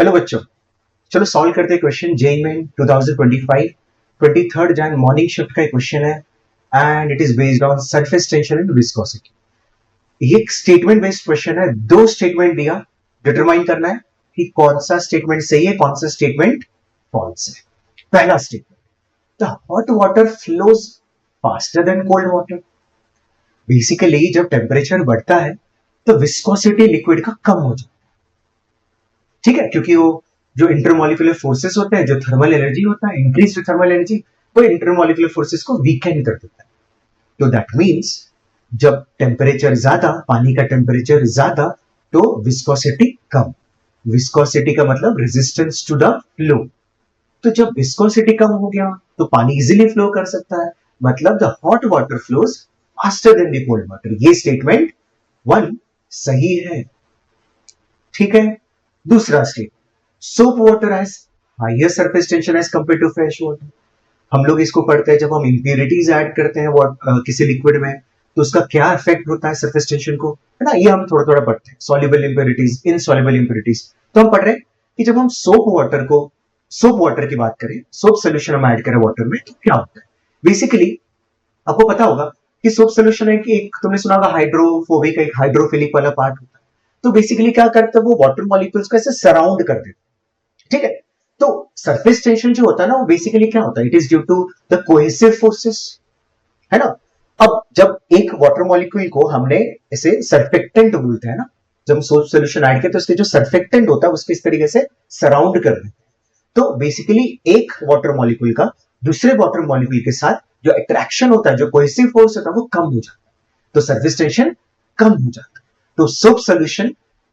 Hello बच्चों, चलो solve करते हैं question JEE main 2025 23 Jain morning shift का क्वेश्चन है and it is based on surface tension and viscosity. ये एक स्टेटमेंट बेस्ड क्वेश्चन है। दो स्टेटमेंट दिया, डिटरमाइन करना है कि कौन सा स्टेटमेंट सही है, कौन सा स्टेटमेंट फॉल्स है। पहला statement, the hot water flows faster then cold water. Basically जब टेम्परेचर बढ़ता है तो विस्कोसिटी लिक्विड का कम हो जाता है, ठीक है, क्योंकि वो जो इंटरमोलिकुलर फोर्सेस होते हैं, जो थर्मल एनर्जी होता है, इंक्रीज थर्मल एनर्जी, वो इंटरमोलिकुलर फोर्सेस को वीकेन कर देता है। तो दैट मींस जब टेम्परेचर ज्यादा, पानी का टेम्परेचर ज्यादा, तो विस्कोसिटी कम। विस्कोसिटी का मतलब रेजिस्टेंस टू द फ्लो। तो जब विस्कोसिटी कम हो गया तो पानी इजीली फ्लो कर सकता है, मतलब the hot water flows faster than the cold water. ये स्टेटमेंट 1 सही है, ठीक है। दूसरा statement, soap water has higher surface tension as compare to fresh water. हम लोग इसको पढ़ते हैं जब हम इंप्योरिटीज ऐड करते हैं किसी लिक्विड में, तो उसका क्या इफेक्ट होता है सरफेस टेंशन को, है ना। ये हम थोड़ा थोड़ा पढ़ते हैं, सॉल्युबल इंप्योरिटीज, इनसॉल्युबल इंप्योरिटीज। तो हम पढ़ रहे हैं कि जब हम सोप वाटर की बात करें, सोप सोल्यूशन हम ऐड करें वाटर में, तो क्या होता है। बेसिकली आपको पता होगा कि सोप सोल्यूशन है कि एक तुमने सुना होगा हाइड्रोफोबिक, एक हाइड्रोफिलिक वाला पार्ट होता है। तो बेसिकली क्या करता है, वो वाटर मॉलिक्यूल्स को ऐसे सराउंड कर देता है, ठीक है। तो सरफेस टेंशन जो होता है ना, वो बेसिकली क्या होता है, it is due to the cohesive forces, है ना। अब जब एक वाटर मॉलिक्यूल को हमने ऐसे सरफेक्टेंट बोलते हैं ना, जब हम सोप सोल्यूशन ऐड करते हैं तो उसके जो सरफेक्टेंट होता है उसको इस तरीके से सराउंड कर देते हैं। तो बेसिकली एक वाटर मॉलिक्यूल का दूसरे वाटर मॉलिक्यूल के साथ जो अट्रैक्शन होता है, जो कोहेसिव फोर्स होता है, वो कम हो जाता है, तो सरफेस टेंशन कम हो जाता है। तो सोप सोल्यूशन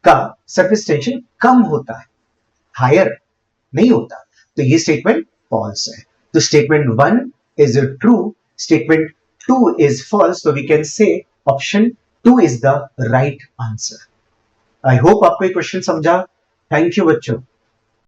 का सरफेस टेंशन कम होता है, हायर नहीं होता। तो ये स्टेटमेंट फॉल्स है। तो statement 1 is true, statement 2 is false. तो we can say option 2 is the right answer. I hope आपको ये क्वेश्चन समझा। थैंक यू बच्चों।